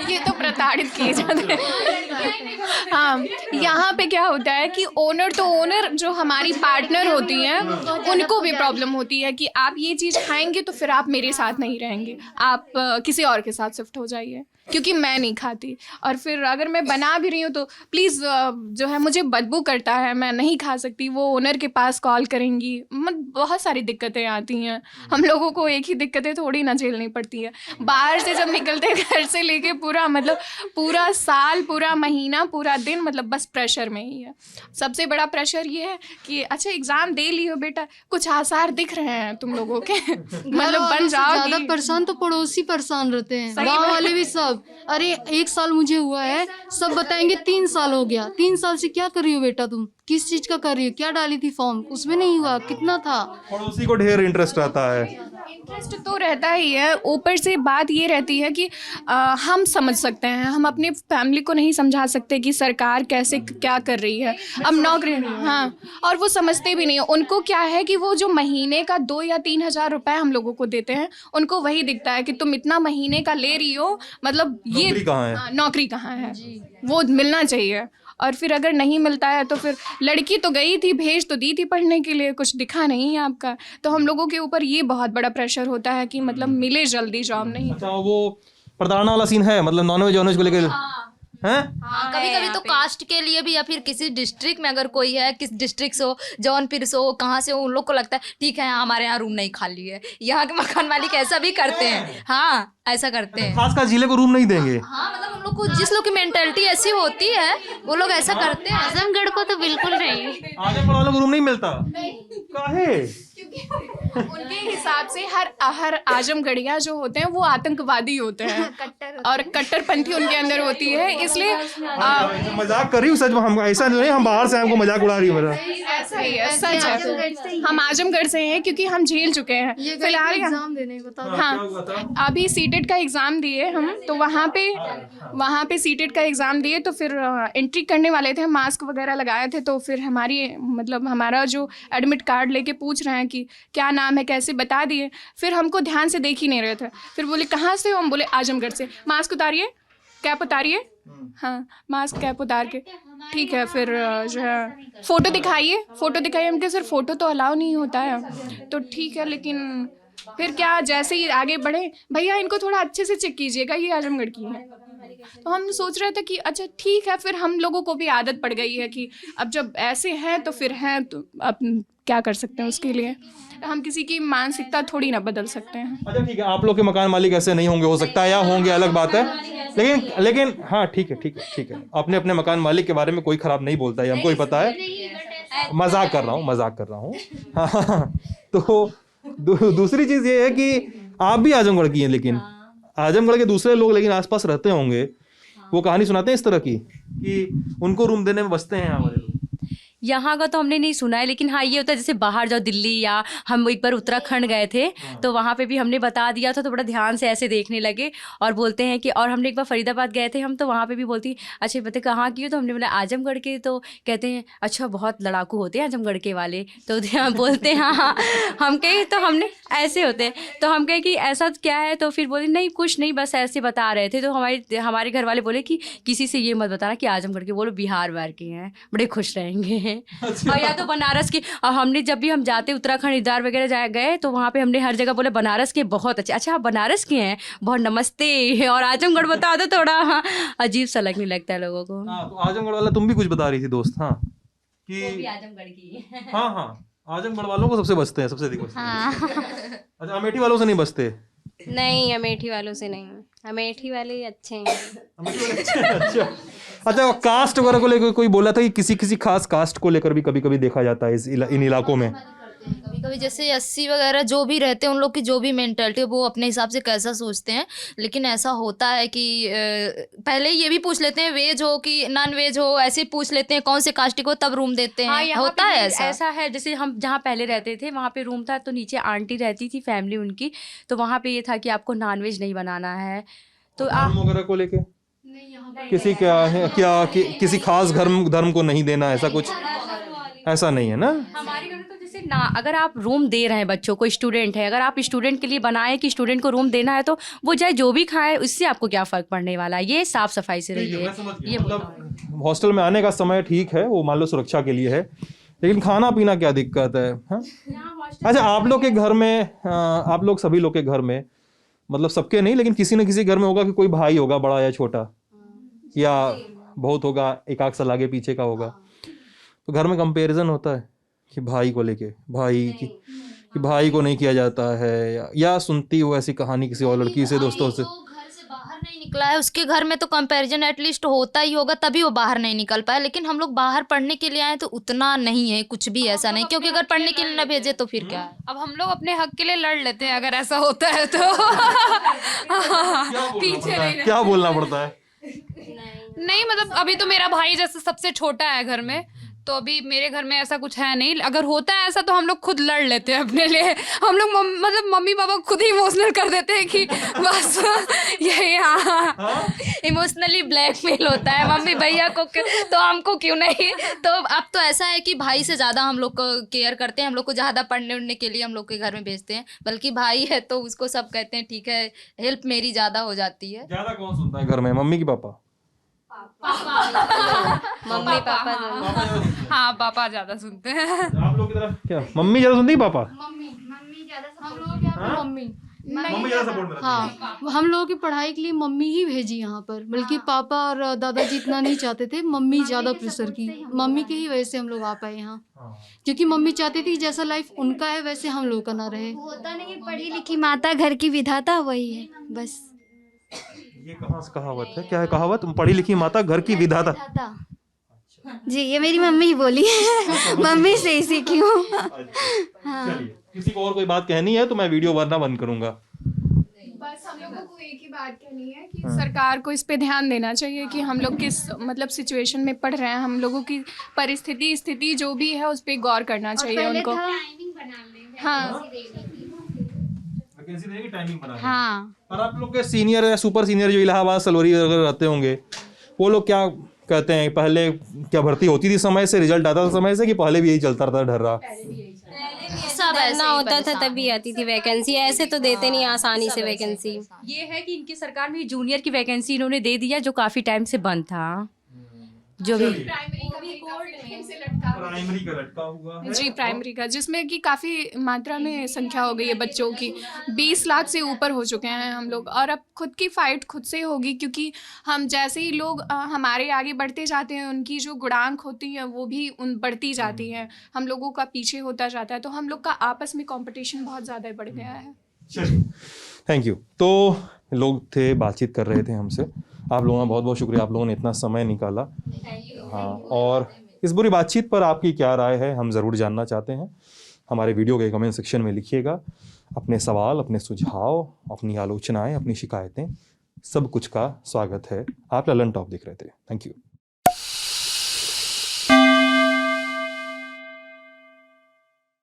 ये तो प्रताड़ित किए जाते हैं। हाँ, यहाँ पे क्या होता है कि ओनर जो हमारी पार्टनर होती हैं उनको भी प्रॉब्लम होती है कि आप ये चीज़ खाएंगे तो फिर आप मेरे साथ नहीं रहेंगे, आप किसी और के साथ शिफ्ट हो जाइए, क्योंकि मैं नहीं खाती। और फिर अगर मैं बना भी रही हूँ तो प्लीज़ जो है मुझे बदबू करता है, मैं नहीं खा सकती, वो ओनर के पास कॉल करेंगी, मतलब बहुत सारी दिक्कतें आती हैं। हम लोगों को एक ही दिक्कतें थोड़ी ना झेलनी पड़ती है। बाहर से जब निकलते घर से लेके पूरा साल, पूरा महीना, पूरा दिन मतलब बस प्रेशर में ही है। सबसे बड़ा प्रेशर ये है कि अच्छा एग्ज़ाम दे लियो बेटा, कुछ आसार दिख रहे हैं तुम लोगों के, मतलब बन जाओ। ज़्यादा परेशान तो पड़ोसी परेशान रहते हैं, गाँव वाले भी सब। अरे 1 साल मुझे हुआ है, सब बताएंगे 3 साल हो गया, 3 साल से क्या कर रही हो बेटा तुम, किस चीज का कर रही हो, क्या डाली थी फॉर्म, उसमें नहीं हुआ, कितना था। पड़ोसी को ढेर इंटरेस्ट आता है। इंटरेस्ट तो रहता ही है, ऊपर से बात ये रहती है कि हम समझ सकते हैं, हम अपने फैमिली को नहीं समझा सकते कि सरकार कैसे क्या कर रही है। अब नौकरी, हाँ, और वो समझते भी नहीं। उनको क्या है कि वो जो महीने का 2 या 3 हज़ार रुपये हम लोगों को देते हैं, उनको वही दिखता है कि तुम इतना महीने का ले रही हो, मतलब ये नौकरी कहाँ है, वो मिलना चाहिए। और फिर अगर नहीं मिलता है तो फिर लड़की तो गई थी, भेज तो दी थी पढ़ने के लिए, कुछ दिखा नहीं है आपका, तो हम लोगों के ऊपर ये बहुत बड़ा प्रेशर होता है कि मतलब मिले जल्दी जॉब। नहीं अच्छा, वो प्रताड़ना वाला सीन है, मतलब नॉनवेज को लेकर हाँ, कभी कभी तो कास्ट के लिए भी, या फिर किसी डिस्ट्रिक्ट में अगर कोई है, किस डिस्ट्रिक्ट से हो, जौनपुर से हो, कहाँ से हो, उन लोग को लगता है ठीक है हमारे यहाँ रूम नहीं खाली है। यहाँ के मकान मालिक ऐसा भी करते हैं, हाँ ऐसा करते हैं। खासकर जिले को रूम नहीं देंगे। हाँ, मतलब उन लोग को, जिस लोग की मेंटेलिटी ऐसी होती है वो लोग ऐसा करते हैं। आजमगढ़ को तो बिल्कुल नहीं, आजमगढ़ वालों को रूम नहीं मिलता, काहे? उनके हिसाब से हर आजमगढ़िया जो होते हैं वो आतंकवादी होते हैं और कट्टरपंथी उनके अंदर होती है, इसलिए मजाक कर रही हूँ, सच में हम ऐसा नहीं, हम बाहर से हमको मजाक उड़ा रही हूँ मेरा। ऐसा ही है, सच है। हम आजमगढ़ से हैं क्योंकि हम झेल चुके हैं फिलहाल। एग्जाम देने को हाँ, अभी सीटेट का एग्ज़ाम दिए हम, तो वहाँ पे सीटेट का एग्ज़ाम दिए, तो फिर एंट्री करने वाले थे, मास्क वगैरह लगाए थे, तो फिर हमारा जो एडमिट कार्ड लेके पूछ रहे हैं कि क्या नाम है, कैसे, बता दिए। फिर हमको ध्यान से देख ही नहीं रहे थे, फिर बोले कहाँ से हो, हम बोले आजमगढ़ से। मास्क उतारिए, कैप उतारिए, हाँ मास्क कैप उतार के, ठीक है, फिर जो है फ़ोटो दिखाइए। हम कहे सर फ़ोटो तो अलाउ नहीं होता है, तो ठीक है, लेकिन फिर क्या, जैसे ही आगे बढ़े, भैया इनको थोड़ा अच्छे से चेक कीजिएगा, ये आजमगढ़ की है। तो हम सोच रहे थे कि अच्छा ठीक है, फिर हम लोगों को भी आदत पड़ गई है कि अब जब ऐसे हैं तो फिर हैं, तो अब क्या कर सकते हैं उसके लिए, हम किसी की मानसिकता थोड़ी ना बदल सकते हैं। अच्छा ठीक है, आप लोग के मकान मालिक ऐसे नहीं होंगे, हो सकता है या होंगे, अलग बात है। लेकिन हाँ ठीक है, अपने अपने मकान मालिक के बारे में कोई खराब नहीं बोलता है, हमको ही पता है, मजाक कर रहा हूँ। हाँ, तो दूसरी चीज ये है कि आप भी आजमगढ़ की हैं, लेकिन आजमगढ़ के दूसरे लोग लेकिन आसपास रहते होंगे, वो कहानी सुनाते हैं इस तरह की कि उनको रूम देने में बसते हैं हमारे लोग। यहाँ का तो हमने नहीं सुना है, लेकिन हाँ ये होता है जैसे बाहर जाओ दिल्ली, या हम एक बार उत्तराखंड गए थे तो वहाँ पे भी हमने बता दिया था तो बड़ा ध्यान से ऐसे देखने लगे और बोलते हैं कि, और हमने एक बार फरीदाबाद गए थे हम, तो वहाँ पे भी बोलती अच्छा बता कहाँ की हो, तो हमने बोला आजमगढ़ के, तो कहते हैं अच्छा बहुत लड़ाकू होते हैं आजमगढ़ के वाले, तो बोलते हैं हाँ। हम कहे तो हमने ऐसे होते हैं, तो हम कहे कि ऐसा क्या है, तो फिर बोले नहीं कुछ नहीं बस ऐसे बता रहे थे, तो हमारे घर वाले बोले कि किसी से ये मत बताना कि आजमगढ़ के, बोलो बिहार बार के हैं, बड़े खुश रहेंगे। और या तो बनारस की, और हमने जब भी हम जाते उत्तराखंड हरिद्वार वगैरह गए तो वहाँ पे हमने हर जगह बोले बनारस के बहुत अच्छे, अच्छा आप बनारस के हैं, बहुत नमस्ते, और आजमगढ़ बता दो थोड़ा अजीब सा लगने लगता है लोगों को। हाँ, तो आजमगढ़ वाला तुम भी कुछ बता रही थी दोस्त, हाँ कि वो भी आजमगढ़ की हाँ आजमगढ़ वालों को सबसे बचते हैं, सबसे अधिक बचते हैं। हाँ अच्छा, अमेठी वालों से नहीं बचते? नहीं, अमेठी वालों से नहीं, अमेठी वाले अच्छे हैं। अच्छा, कास्ट वगैरह को लेकर कोई बोला था कि किसी खास कास्ट को लेकर भी कभी कभी देखा जाता है इन इलाकों में? कभी कभी जैसे 80 वगैरह जो भी रहते हैं उन लोग की जो भी मेंटालिटी है वो अपने हिसाब से कैसा सोचते हैं, लेकिन ऐसा होता है कि पहले ये भी पूछ लेते हैं वेज हो कि नॉन वेज हो, ऐसे पूछ लेते हैं कौन से कास्ट को, तब रूम देते हैं। हाँ, होता है ऐसा है। जैसे हम जहाँ पहले रहते थे वहाँ पे रूम था, तो नीचे आंटी रहती थी फैमिली उनकी, तो वहाँ पे ये था कि आपको नॉनवेज नहीं बनाना है, तो धर्म वगैरह को लेके किसी किसी खास धर्म को नहीं देना, ऐसा कुछ ऐसा नहीं है ना हमारे घर में। तो जैसे ना अगर आप रूम दे रहे हैं बच्चों को, स्टूडेंट है, अगर आप स्टूडेंट के लिए बनाए कि स्टूडेंट को रूम देना है, तो वो चाहे जो भी खाए उससे आपको क्या फ़र्क पड़ने वाला है, ये साफ़ सफाई से रहिए। ये मतलब हॉस्टल में आने का समय ठीक है, वो मान लो सुरक्षा के लिए है, लेकिन खाना पीना क्या दिक्कत है? अच्छा, आप लोग के घर में, आप लोग सभी लोग के घर में, मतलब सबके नहीं लेकिन किसी न किसी घर में होगा कि कोई भाई होगा बड़ा या छोटा, या बहुत होगा एक आध साल आगे पीछे का होगा, तो घर में कंपैरिजन होता है कि भाई को लेके, कि भाई को नहीं किया जाता है, या सुनती हो ऐसी कहानी किसी और लड़की से, दोस्तों से? घर से बाहर नहीं निकला है उसके घर में तो कंपैरिजन एटलीस्ट होता ही होगा, तभी वो बाहर नहीं निकल पाए। लेकिन हम लोग बाहर पढ़ने के लिए आए तो उतना नहीं है, कुछ भी ऐसा नहीं, क्योंकि अगर पढ़ने के लिए ना भेजे तो फिर क्या है। अब हम लोग अपने हक के लिए लड़ लेते हैं अगर ऐसा होता है तो। पीछे नहीं क्या बोलना पड़ता है? नहीं मतलब अभी तो मेरा भाई जैसे सबसे छोटा है घर में, तो अभी मेरे घर में ऐसा कुछ है नहीं। अगर होता है ऐसा तो हम लोग खुद लड़ लेते हैं अपने लिए। हम लोग मतलब मम्मी पापा खुद ही इमोशनल कर देते हैं कि बस ये इमोशनली ब्लैकमेल होता है मम्मी भैया को, तो हमको क्यों नहीं। तो अब तो ऐसा है कि भाई से ज़्यादा हम लोग को केयर करते हैं, हम लोग को ज़्यादा पढ़ने उड़ने के लिए हम लोग के घर में भेजते हैं, बल्कि भाई है तो उसको सब कहते हैं ठीक है, हेल्प मेरी ज़्यादा हो जाती है। ज़्यादा कौन सुनता है घर में, मम्मी की पापा? मम्मी पापा हाँ, पापा ज़्यादा सुनते हैं। आप लोग की तरफ क्या मम्मी ज़्यादा सुनती है पापा? मम्मी ज़्यादा मम्मी ज़्यादा सपोर्ट में रहती है। हाँ, हम लोगों की पढ़ाई के लिए मम्मी ही भेजी यहाँ पर, बल्कि पापा और दादाजी इतना नहीं चाहते थे, मम्मी ज़्यादा प्रेशर की, मम्मी की ही वजह से हम लोग आ पाए यहाँ, क्योंकि मम्मी चाहती थी जैसा लाइफ उनका है वैसे हम लोग का ना रहे। होता नहीं है, पढ़ी लिखी माता घर की विधाता, वही है बस। ये कहाँ से कहावत है? क्या है कहावत? पढ़ी लिखी माता घर की विधाता। जी, ये मेरी मम्मी ही बोली है। मम्मी से ही सीखी हूँ। हाँ। चलिए, किसी को और कोई बात कहनी है तो मैं वीडियो वरना बंद करूंगा। बस हम लोगों को एक ही बात कहनी है कि सरकार को इस पे ध्यान देना चाहिए कि हम लोग किस मतलब सिचुएशन में पढ़ रहे हैं, हम लोगों की परिस्थिति स्थिति जो भी है उस पर गौर करना चाहिए उनको। हाँ टाइमिंग बना। हाँ। और आप लोग के सीनियर या सुपर सीनियर जो इलाहाबाद सलोरी वगैरह रहते होंगे, वो लोग क्या कहते हैं? पहले क्या भर्ती होती थी समय से, रिजल्ट आता था समय से, कि पहले भी यही चलता रहता ढर्रा? सब ऐसा होता था तभी आती थी वैकेंसी, ऐसे तो देते नहीं आसानी से वैकेंसी। ये है कि इनकी सरकार में जूनियर की वैकेंसी इन्होंने दे दिया जो काफ़ी टाइम से बंद था, जो भी प्राइमरी का लटका हुआ है। जी, प्राइमरी का, जिसमें कि काफ़ी मात्रा में संख्या हो गई है बच्चों की, 20 लाख से ऊपर हो चुके हैं हम लोग। और अब खुद की फ़ाइट खुद से होगी, क्योंकि हम जैसे ही लोग हमारे आगे बढ़ते जाते हैं, उनकी जो गुणांक होती है वो भी बढ़ती जाती है, हम लोगों का पीछे होता जाता है, तो हम लोग का आपस में कंपटीशन बहुत ज़्यादा बढ़ गया है। Thank you. तो लोग थे, बातचीत कर रहे थे हमसे। आप लोगों का बहुत बहुत शुक्रिया, आप लोगों ने इतना समय निकाला। हाँ, और इस पूरी बातचीत पर आपकी क्या राय है हम ज़रूर जानना चाहते हैं। हमारे वीडियो के कमेंट सेक्शन में लिखिएगा अपने सवाल, अपने सुझाव, अपनी आलोचनाएं, अपनी शिकायतें, सब कुछ का स्वागत है। आप ललन टॉप देख रहे थे। Thank you.